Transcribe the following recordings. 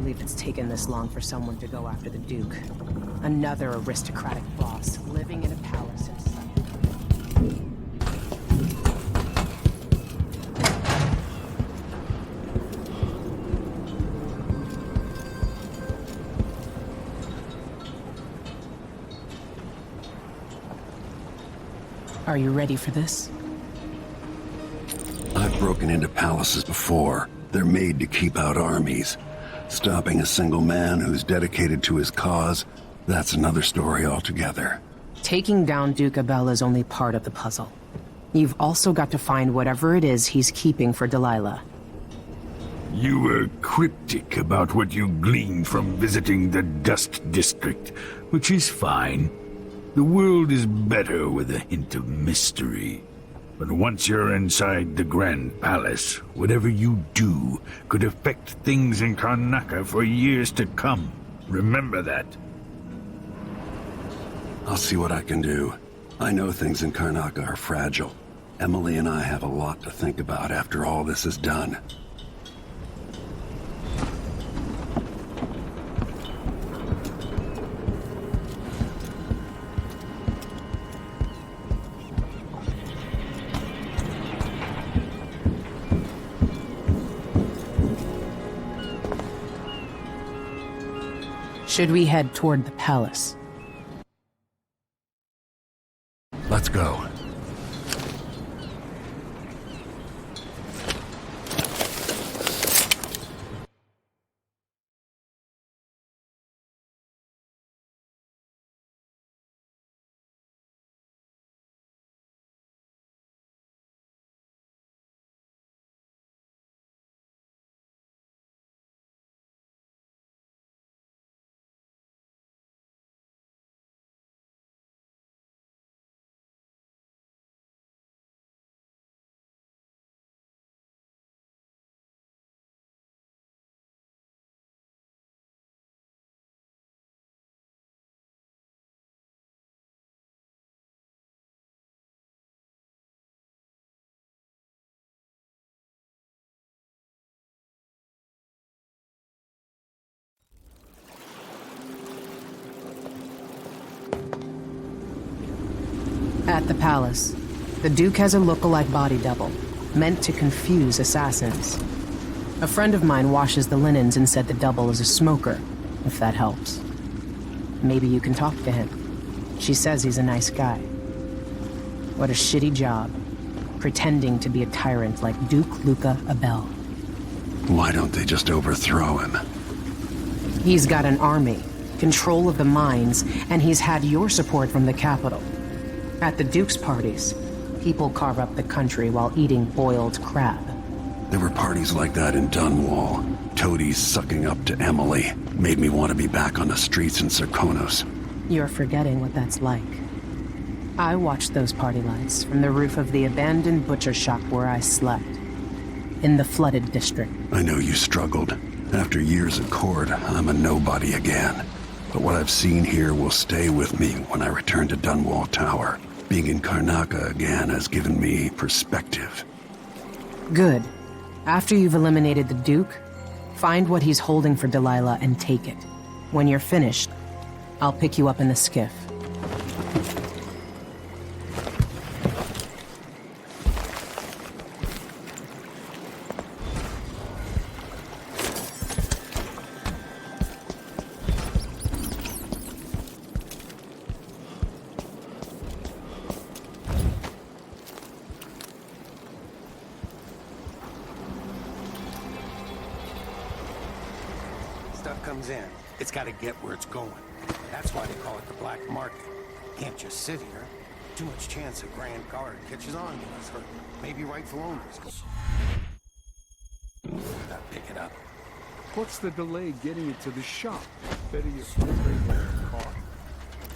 believe it's taken this long for someone to go after the Duke. Another aristocratic boss living in a palace in sight. Are you ready for this? I've broken into palaces before. They're made to keep out armies. Stopping a single man who's dedicated to his cause, that's another story altogether. Taking down Duke Abel is only part of the puzzle. You've also got to find whatever it is he's keeping for Delilah. You were cryptic about what you gleaned from visiting the Dust District, which is fine. The world is better with a hint of mystery. But once you're inside the Grand Palace, whatever you do could affect things in Karnaca for years to come. Remember that. I'll see what I can do. I know things in Karnaca are fragile. Emily and I have a lot to think about after all this is done. Should we head toward the palace? Let's go. At the palace, the Duke has a look-alike body double, meant to confuse assassins. A friend of mine washes the linens and said the double is a smoker, if that helps. Maybe you can talk to him. She says he's a nice guy. What a shitty job, pretending to be a tyrant like Duke Luca Abel. Why don't they just overthrow him? He's got an army, control of the mines, and he's had your support from the capital. At the Duke's parties, people carve up the country while eating boiled crab. There were parties like that in Dunwall. Toadies sucking up to Emily made me want to be back on the streets in Serkonos. You're forgetting what that's like. I watched those party lights from the roof of the abandoned butcher shop where I slept. In the flooded district. I know you struggled. After years at court, I'm a nobody again. But what I've seen here will stay with me when I return to Dunwall Tower. Being in Karnaca again has given me perspective. Good. After you've eliminated the Duke, find what he's holding for Delilah and take it. When you're finished, I'll pick you up in the skiff. Stuff comes in. It's got to get where it's going. That's why they call it the black market. Can't just sit here. Too much chance a Grand Guard catches on to us, or maybe rightful owners. Gotta pick it up. What's the delay getting it to the shop? Better you bring a car.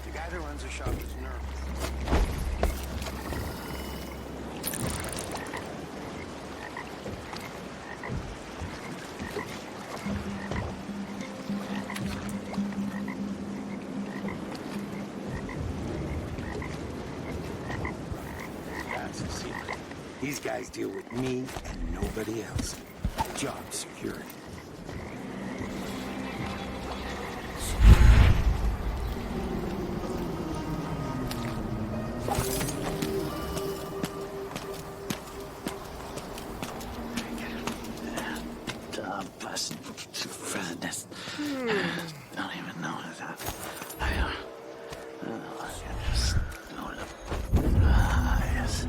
The guy that runs the shop is nervous. That's a secret. These guys deal with me and nobody else. Job security. Plus, friends. Don't even know that. I just know that. Yes.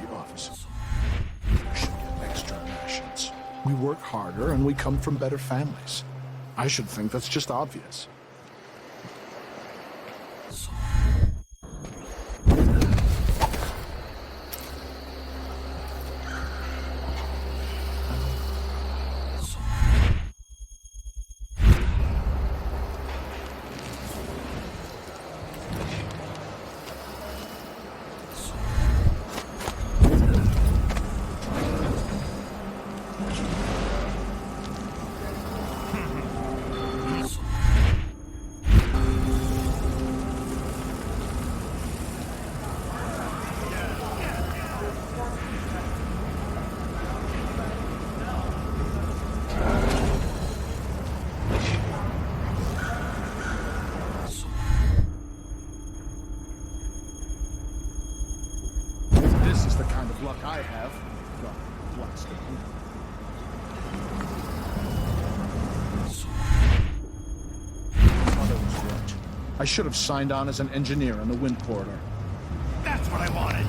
The officers should get extra rations. We work harder and we come from better families. I should think that's just obvious. This is the kind of luck I have. Well, once again. Mother was right. I should have signed on as an engineer in the wind corridor. That's what I wanted.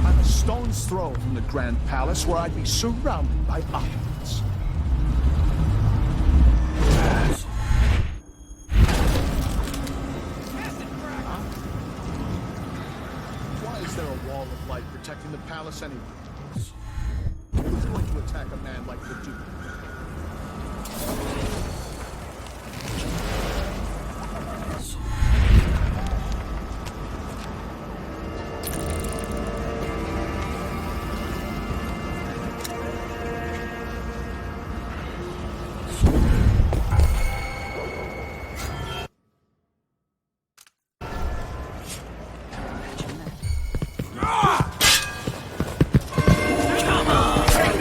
I'm a stone's throw from the Grand Palace where I'd be surrounded by opulence. Why is there a wall of light protecting the palace anyway? Who's going to attack a man like the Duke?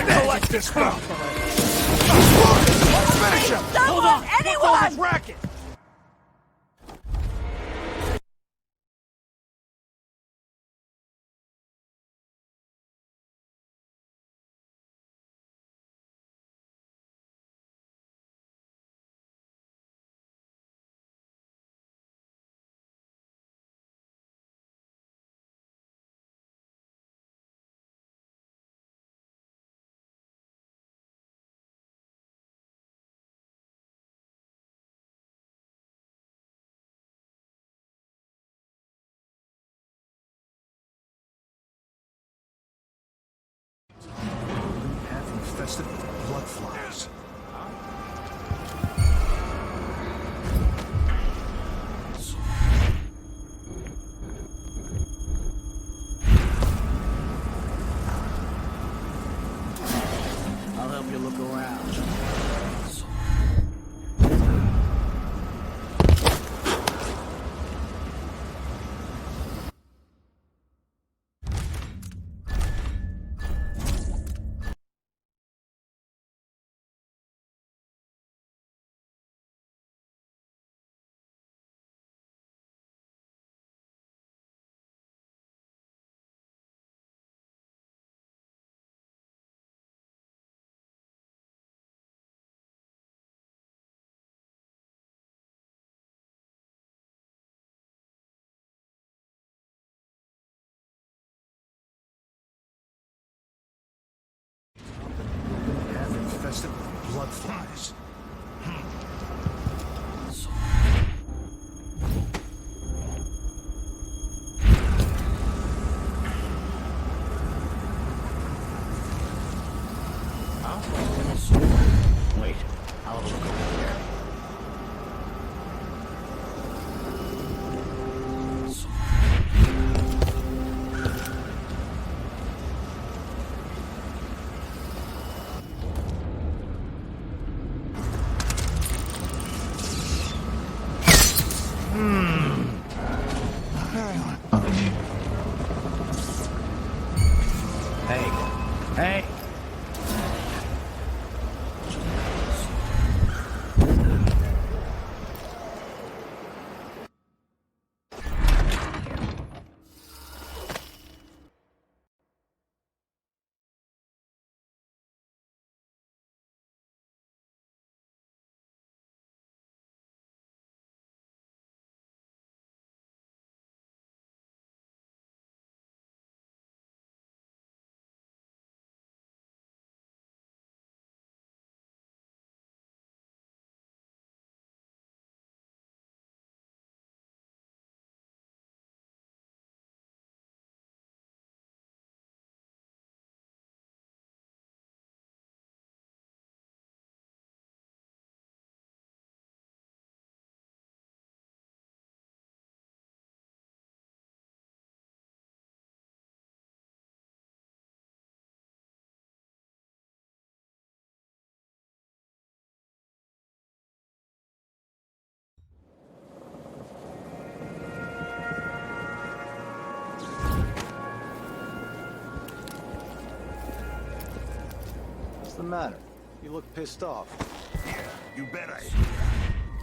Collect this stuff! Let's finish him! Hold on! Anyone! Racket! Path infested with blood flies. I'll help you look around. Path infested with blood flies. Wait, I'll look over here. matter? You look pissed off. Yeah, you bet I am.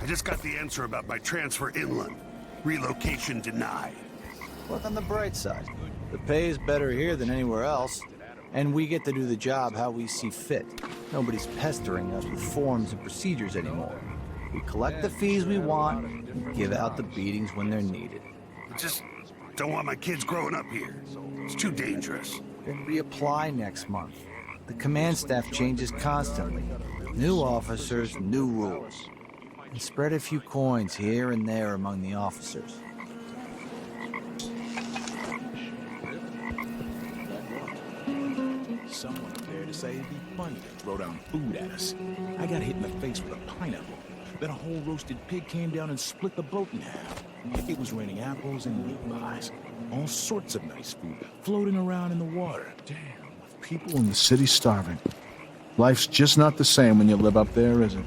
I just got the answer about my transfer inland. Relocation denied. Look on the bright side. The pay is better here than anywhere else, and we get to do the job how we see fit. Nobody's pestering us with forms and procedures anymore. We collect the fees we want and give out the beatings when they're needed. I just don't want my kids growing up here. It's too dangerous. Then reapply next month. The command staff changes constantly. New officers, new rules. And spread a few coins here and there among the officers. Someone up there decided it'd be funny to throw down food at us. I got hit in the face with a pineapple. Then a whole roasted pig came down and split the boat in half. It was raining apples and meat pies. All sorts of nice food floating around in the water. Damn, people in the city starving. Life's just not the same when you live up there, is it?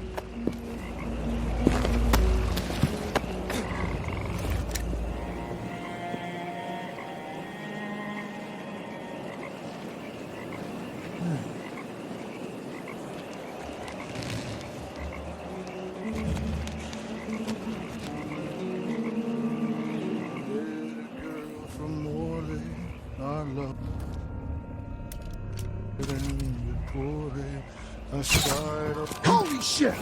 Holy shit!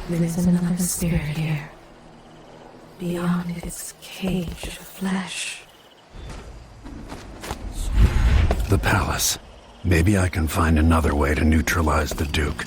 There is another spirit here, beyond its cage of flesh. The palace. Maybe I can find another way to neutralize the Duke.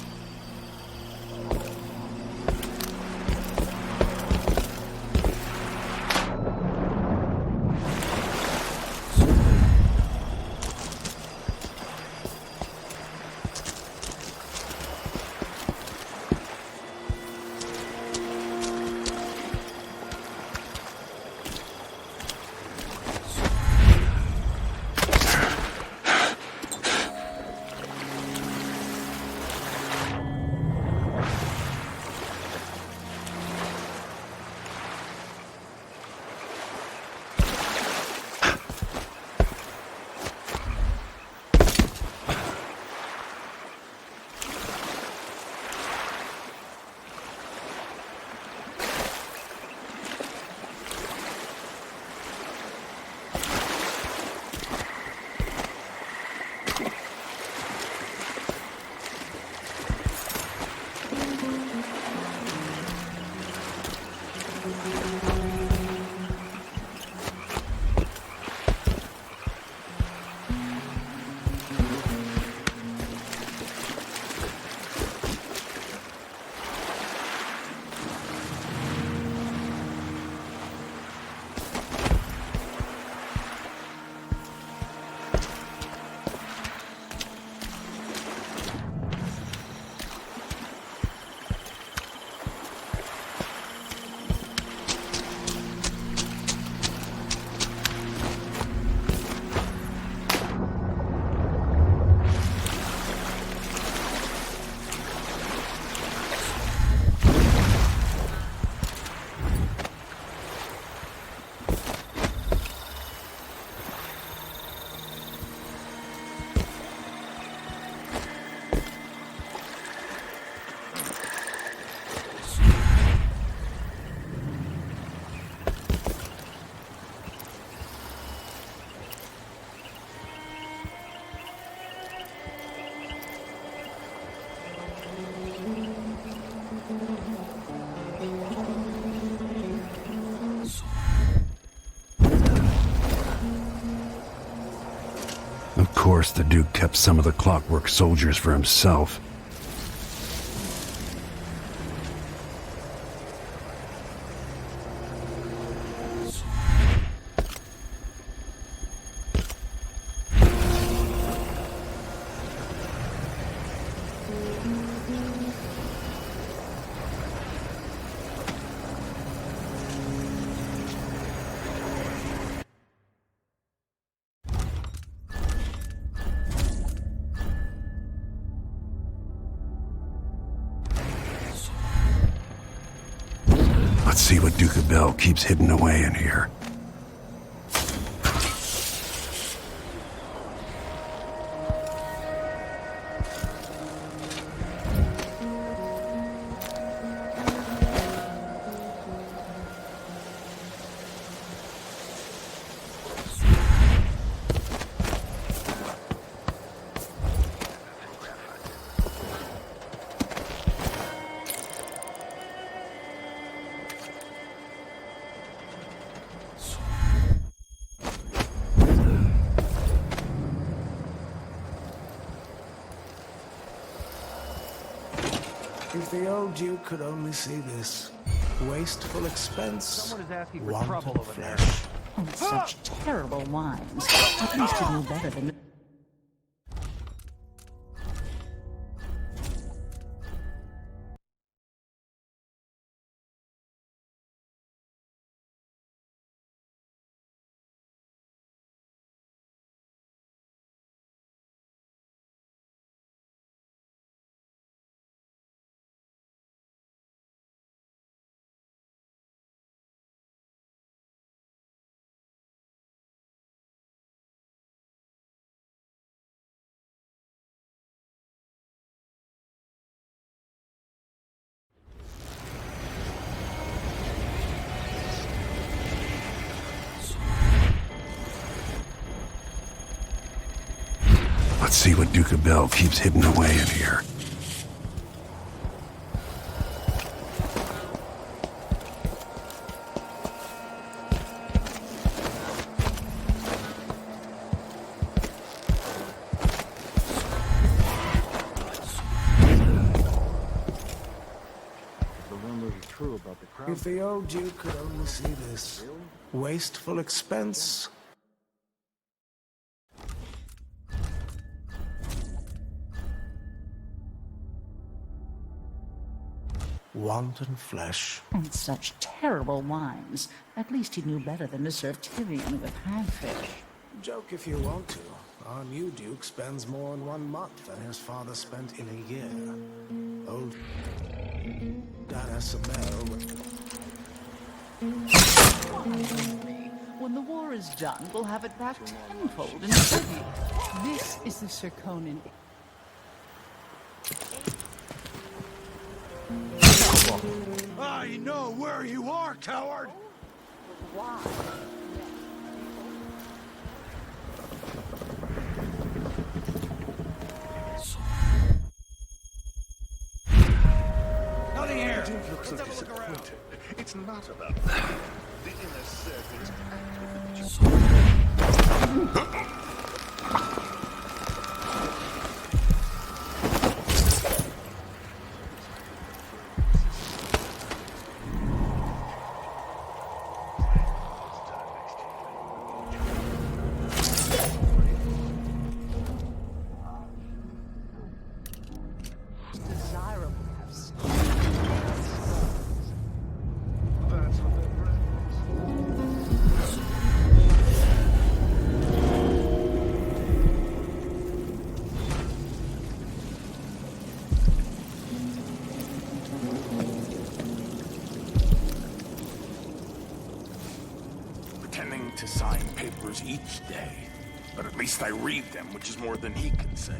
Of course, the Duke kept some of the clockwork soldiers for himself. Let's see what Duke of Bell keeps hidden away in here. If the old Duke could only see this. Wasteful expense. Someone is asking for wanton trouble over there. flesh. Oh, such terrible wines. At least you knew better than... Let's see what Duke of Bell keeps hidden away in here. The rumors are true about the crowd. If the old Duke could only see this. Wasteful expense. Wanton flesh. And such terrible wines. At least he knew better than to serve Tyrion with hagfish. Joke if you want to. Our new Duke spends more in 1 month than his father spent in a year. Old Dana Samel. When the war is done, we'll have it back tenfold in tribute. This is the Serkonan. I know where you are, coward! Why? Nothing here! Duke looks so disappointed. It's not about that. The inner circle is Desirable to have seen. That's what they're pretending to sign papers each day. But at least I read them, which is more than he can say.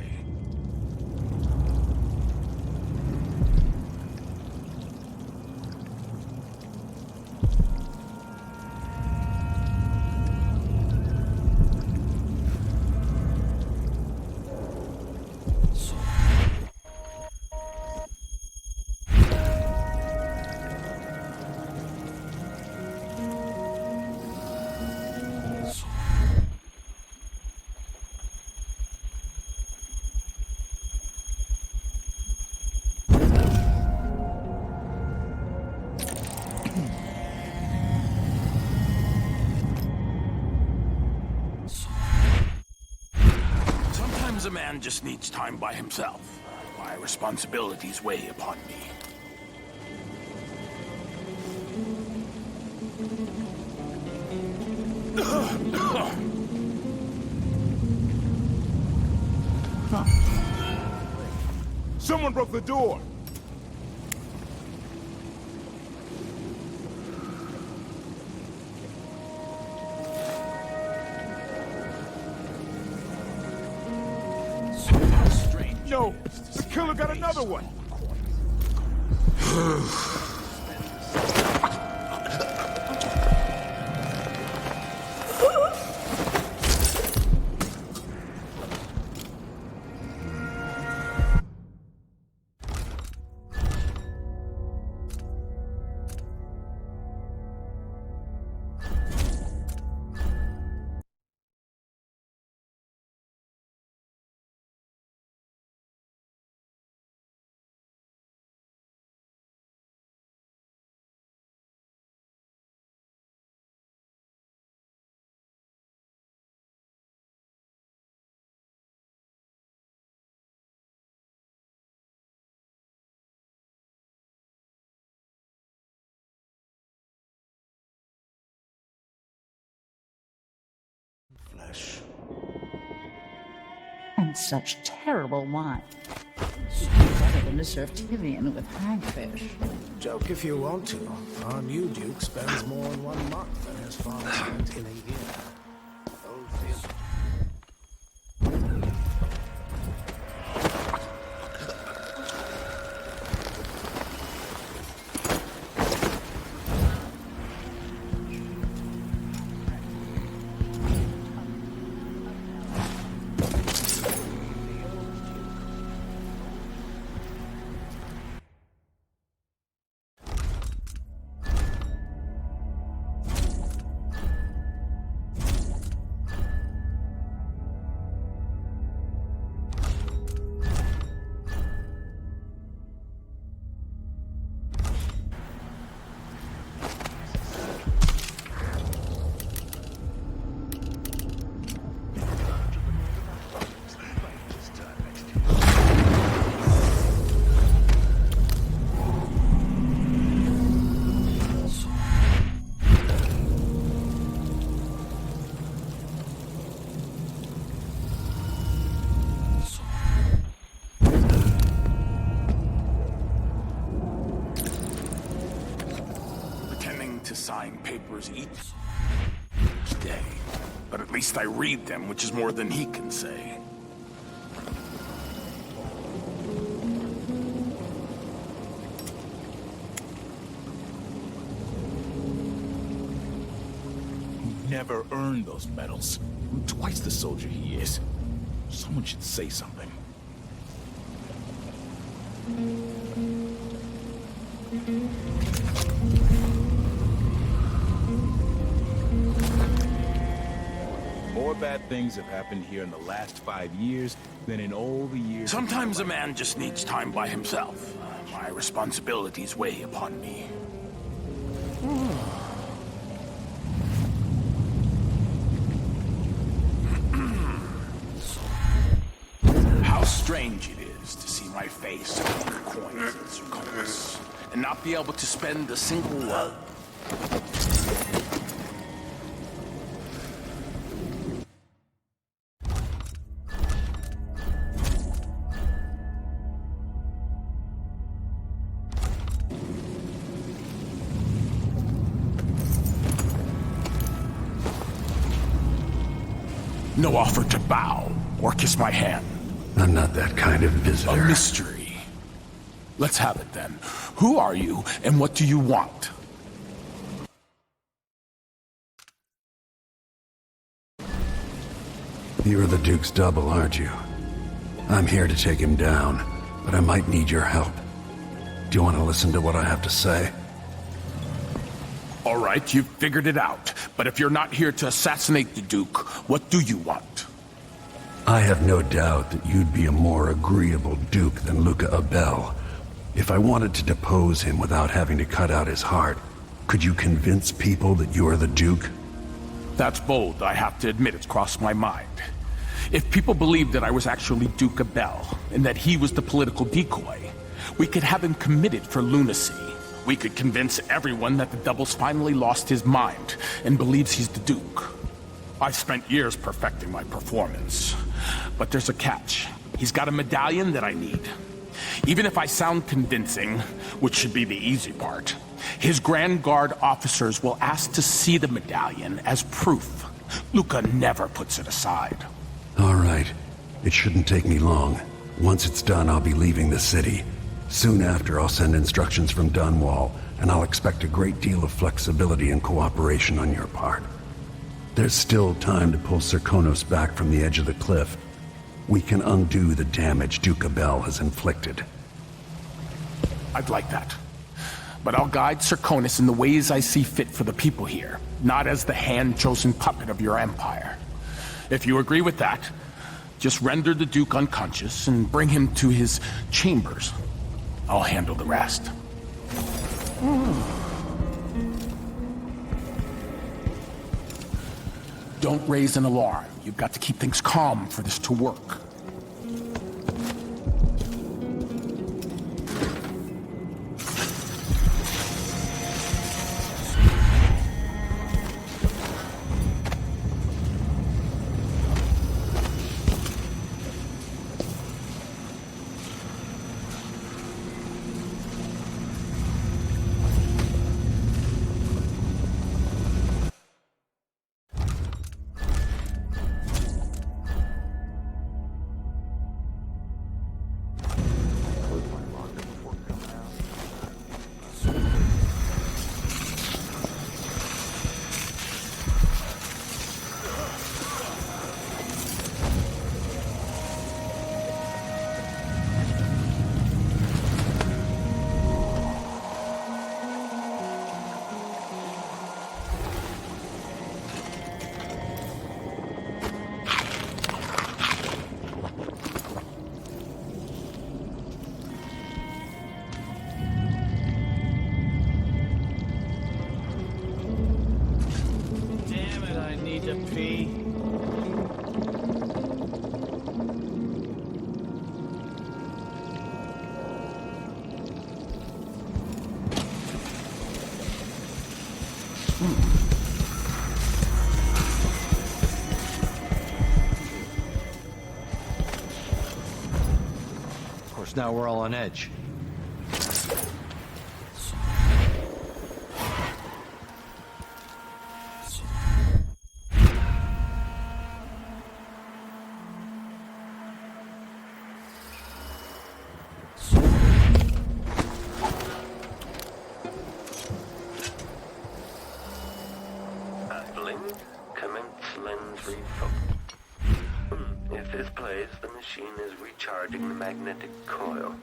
Sometimes a man just needs time by himself. My responsibilities weigh upon me. Someone broke the door! still got another one. Flesh. And such terrible wine. Better than to serve Tyrion with hagfish. Joke if you want to. Our new Duke spends more in 1 month than his father spent in a year. To sign papers each day. But at least I read them, which is more than he can say. Never earned those medals. I'm twice the soldier he is. Someone should say something. More bad things have happened here in the last 5 years than in all the years... Sometimes a man just needs time by himself. My responsibilities weigh upon me. How strange it is to see my face on the coins in Zirconis, and not be able to spend a single one. No offer to bow or kiss my hand. I'm not that kind of visitor. A mystery. Let's have it then. Who are you and what do you want? You're the Duke's double, aren't you? I'm here to take him down, but I might need your help. Do you want to listen to what I have to say? All right, you've figured it out. But if you're not here to assassinate the Duke, what do you want? I have no doubt that you'd be a more agreeable Duke than Luca Abel. If I wanted to depose him without having to cut out his heart, could you convince people that you are the Duke? That's bold, I have to admit it's crossed my mind. If people believed that I was actually Duke Abel, and that he was the political decoy, we could have him committed for lunacy. We could convince everyone that the Double's finally lost his mind and believes he's the Duke. I've spent years perfecting my performance. But there's a catch. He's got a medallion that I need. Even if I sound convincing, which should be the easy part, his Grand Guard officers will ask to see the medallion as proof. Luca never puts it aside. All right. It shouldn't take me long. Once it's done, I'll be leaving the city. Soon after, I'll send instructions from Dunwall, and I'll expect a great deal of flexibility and cooperation on your part. There's still time to pull Serkonos back from the edge of the cliff. We can undo the damage Duke Abel has inflicted. I'd like that. But I'll guide Serkonos in the ways I see fit for the people here, not as the hand-chosen puppet of your empire. If you agree with that, just render the Duke unconscious and bring him to his chambers. I'll handle the rest. Don't raise an alarm. You've got to keep things calm for this to work. Of course, now we're all on edge. If this plays, the machine is recharging the magnetic coil.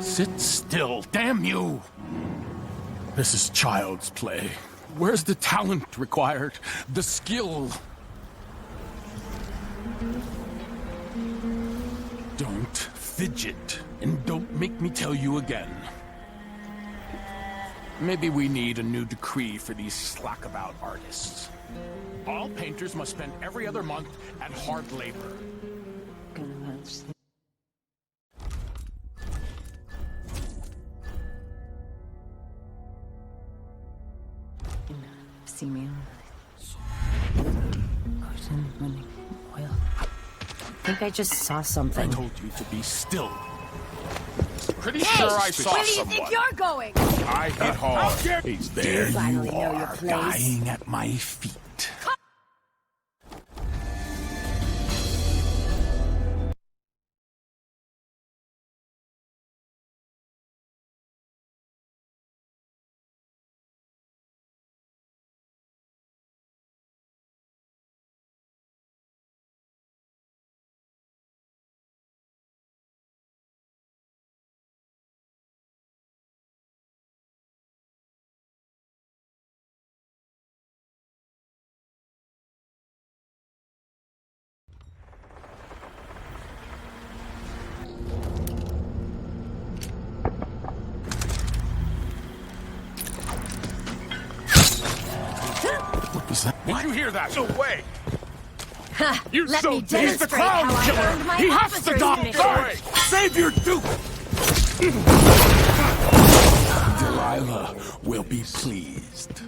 Sit still, damn you! This is child's play. Where's the talent required? The skill? Don't fidget, and don't make me tell you again. Maybe we need a new decree for these slack-about artists. All painters must spend every other month at hard labor. See me oil. I think I just saw something. I told you to be still. Pretty sure I saw someone. Where do you think you're going? I hit hard. There Finally you know your are, place. dying at my feet. Did you hear that? No way! You Let so me he's the demonstrate crown how I killer! earned my He has to officer's die! mission. Sorry! Save your duke! Delilah will be pleased.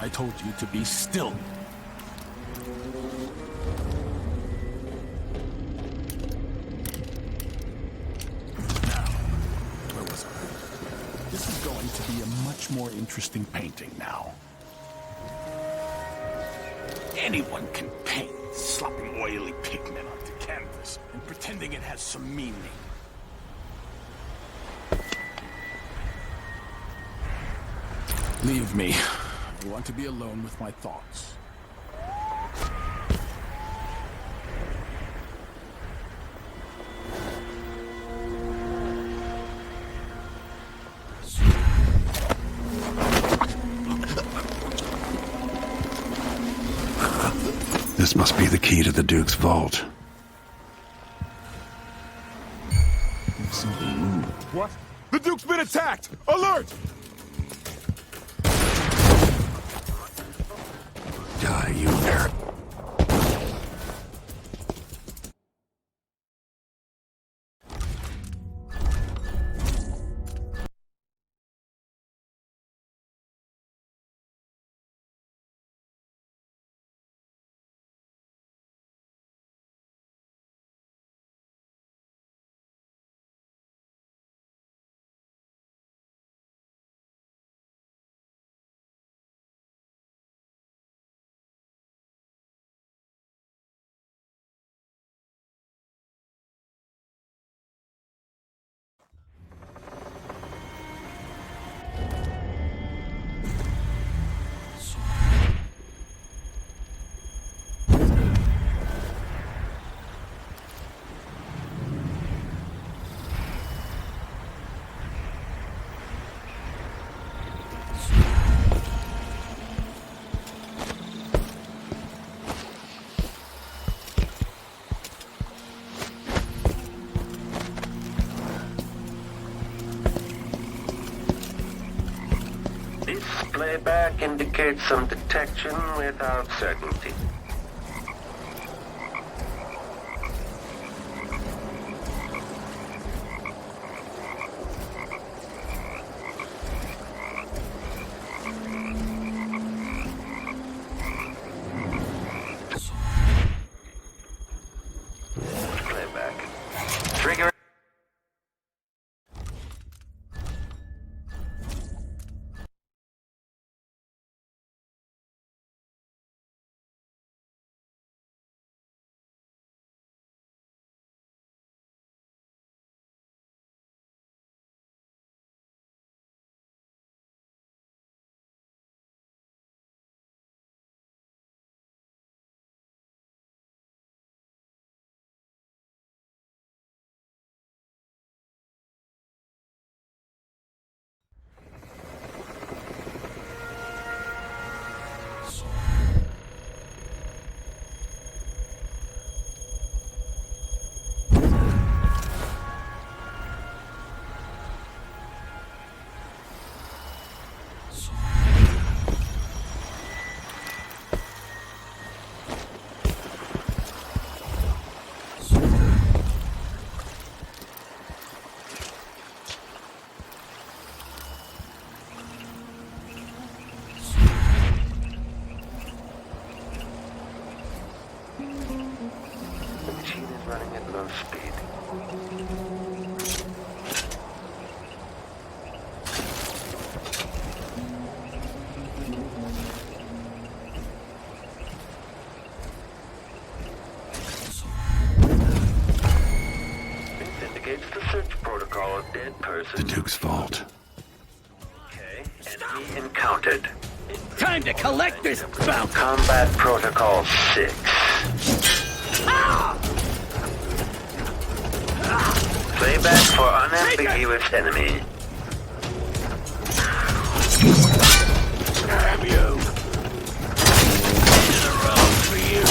I told you to be still. Now, where was I? This is going to be a much more interesting painting now. Anyone can paint, slopping oily pigment onto canvas and pretending it has some meaning. Leave me. I want to be alone with my thoughts. This must be the key to the Duke's vault. Something moved. What? The Duke's been attacked! Alert! Die, you nerd. Playback indicates some detection without certainty. Playback. Trigger. Running at low speed. This indicates the search protocol of dead person. The Duke's vault. Okay, enemy encountered. Time to collect this bounty! Combat Protocol 6. Playback for unambiguous enemy. Grab you! In a row for you!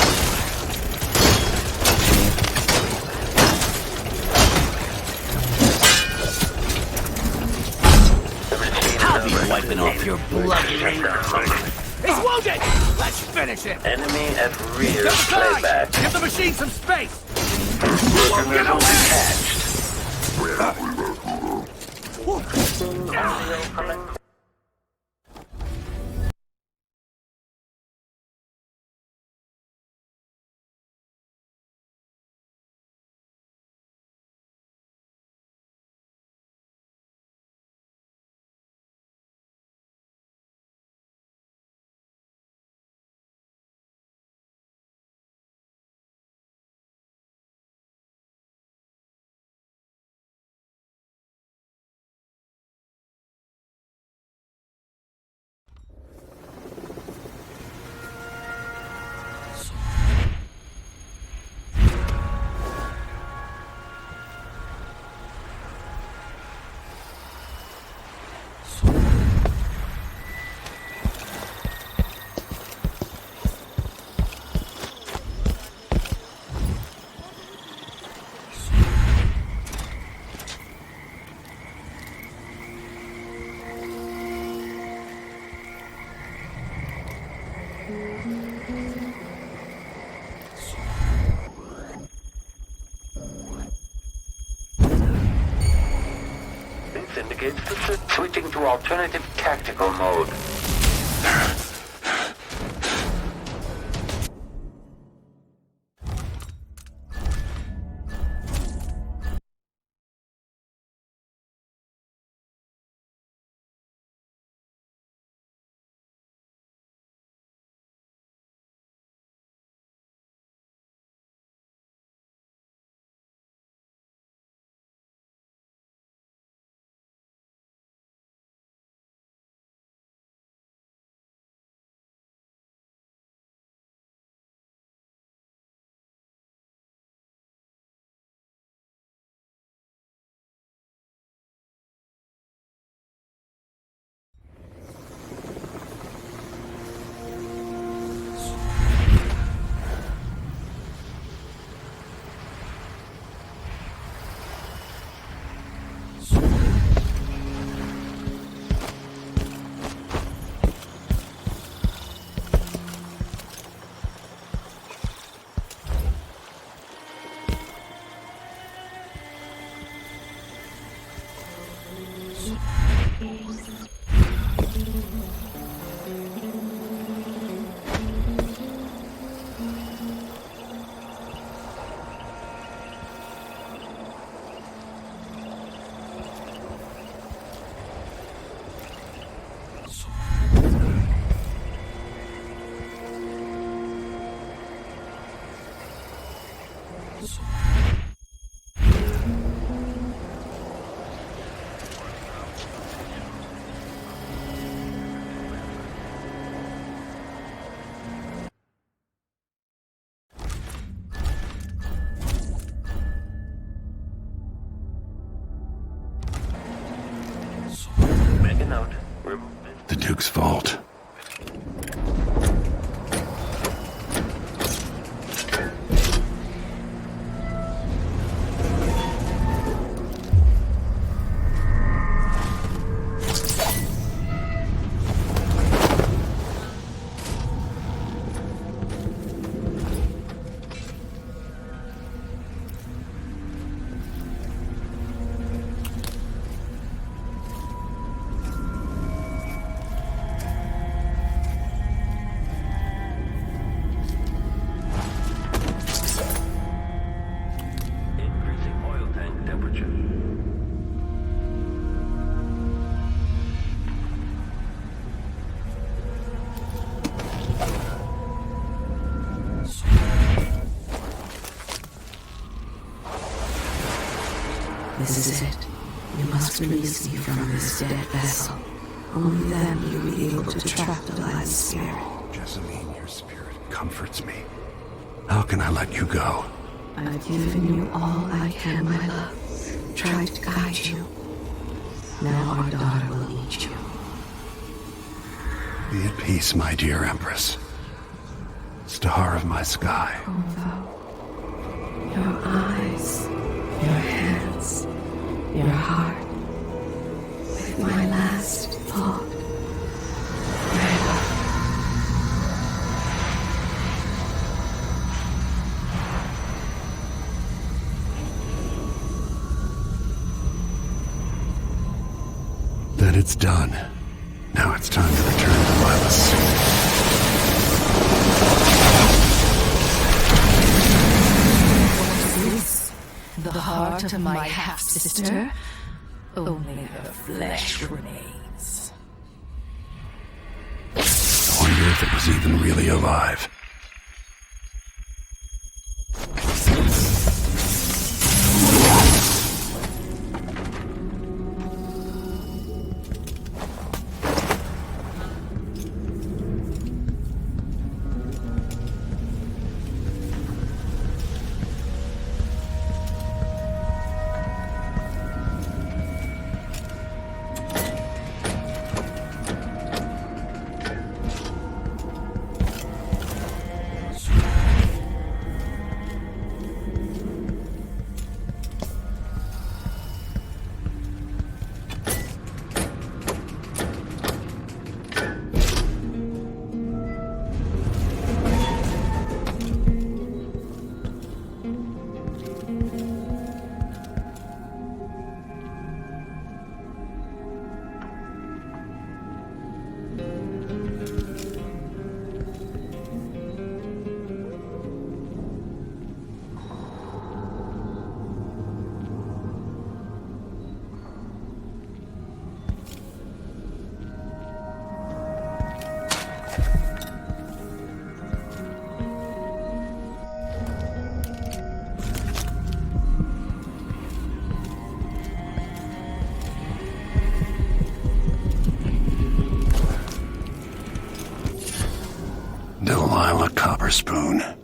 I'll be wiping off your bloody hands. He's wounded! Let's finish it! Enemy at rear playback. Give the machine some space! Mechanism detached. Engage the switching to alternative tactical mode. Make a note. The Duke's vault. This is it. You must release me from this dead vessel. Only then will you be able to trap the light spirit. Jessamine, your spirit comforts me. How can I let you go? I've given you all I can, my love. Tried to guide you. Now our daughter will lead you. Be at peace, my dear Empress. Star of my sky. Your eyes, your hands, your heart. With my last thought, Then it's done. Now it's time to return to Lilas. The heart of my half-sister? Only her flesh remains. I wonder if it was even really alive. Delilah Copperspoon.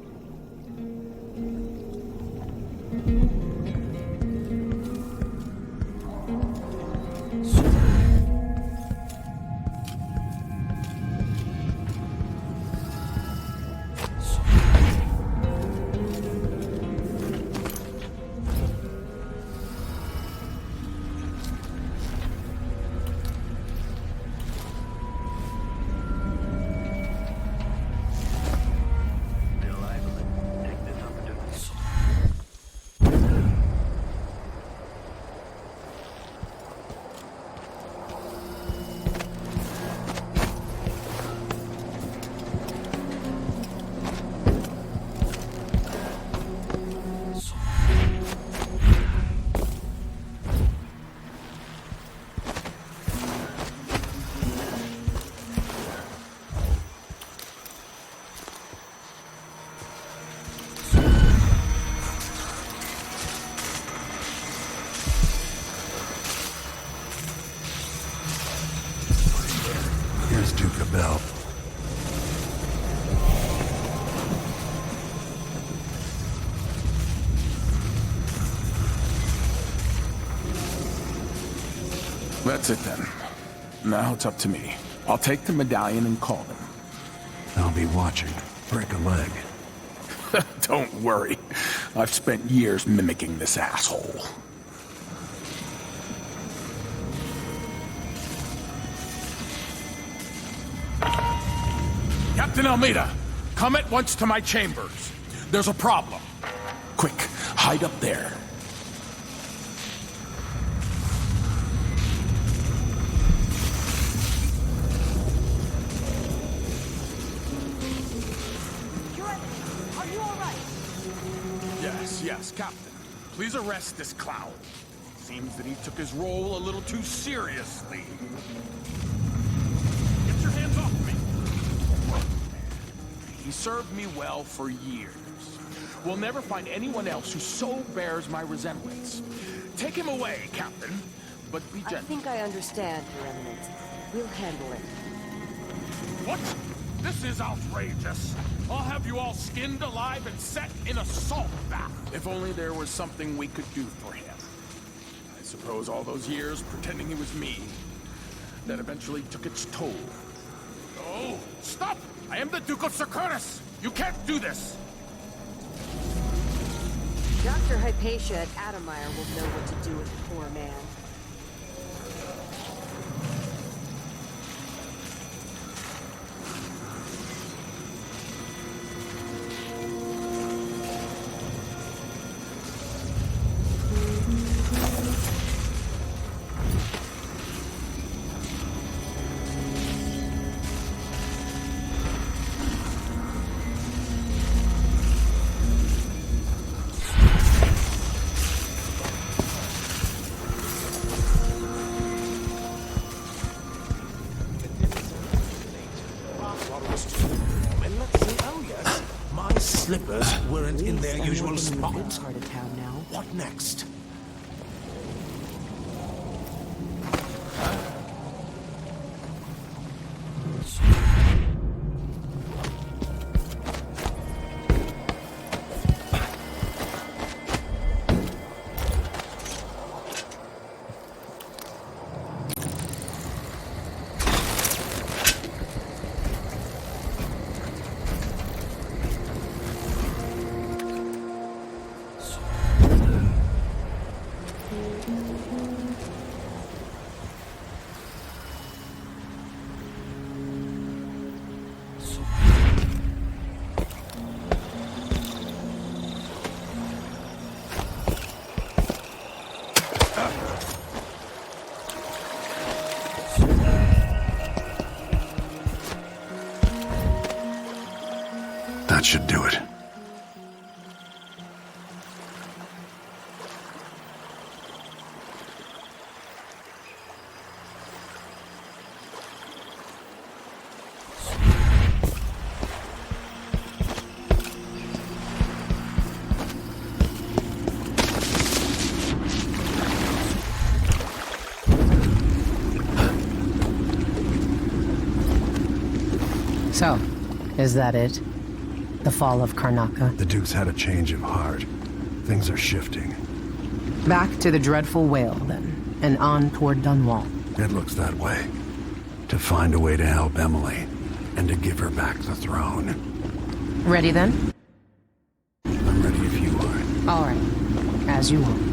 Here's Duke of Bell. That's it then. Now it's up to me. I'll take the medallion and call them. I'll be watching. Break a leg. Don't worry. I've spent years mimicking this asshole. Captain Almeida, come at once to my chambers. There's a problem. Quick, hide up there. Are you all right? Yes, Captain. Please arrest this clown. Seems that he took his role a little too seriously. Get your hands off me! He served me well for years. We'll never find anyone else who so bears my resemblance. Take him away, Captain, but be gentle. I think I understand, Your Eminence. We'll handle it. What? This is outrageous. I'll have you all skinned alive and set in a salt bath. If only there was something we could do for him. I suppose all those years pretending he was me, that eventually took its toll. Oh, stop! I am the Duke of Securus! You can't do this! Dr. Hypatia at Adamire will know what to do with the poor man. Slippers weren't in their usual spot. Part of town now. What next? That should do it. So, Is that it? The fall of Karnaca? The Duke's had a change of heart. Things are shifting. Back to the dreadful whale, then, and on toward Dunwall. It looks that way. To find a way to help Emily, and to give her back the throne. Ready, then? I'm ready if you are. All right. As you will.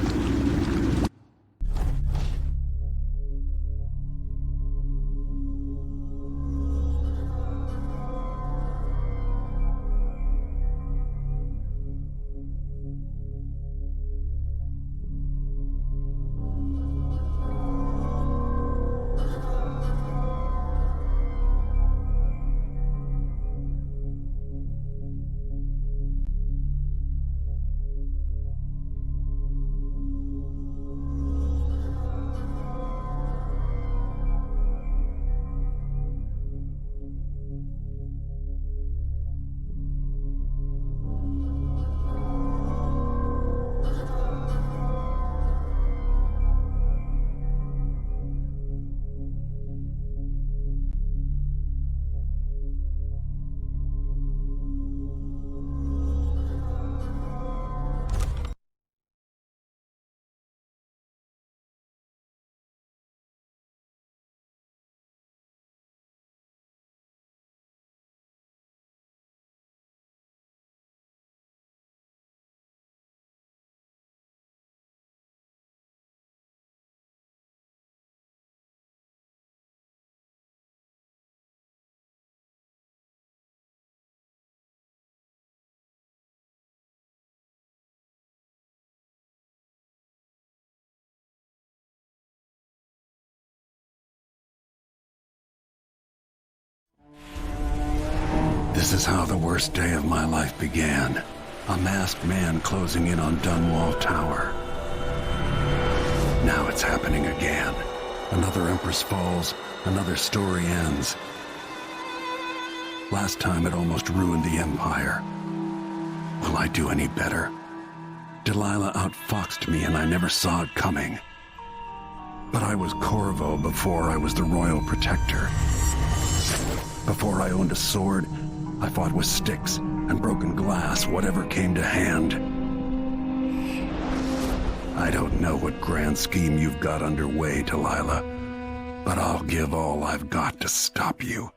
This is how the worst day of my life began. A masked man closing in on Dunwall Tower. Now it's happening again. Another Empress falls, another story ends. Last time it almost ruined the Empire. Will I do any better? Delilah outfoxed me and I never saw it coming. But I was Corvo before I was the Royal Protector. Before I owned a sword, I fought with sticks and broken glass, whatever came to hand. I don't know what grand scheme you've got underway, Delilah, but I'll give all I've got to stop you.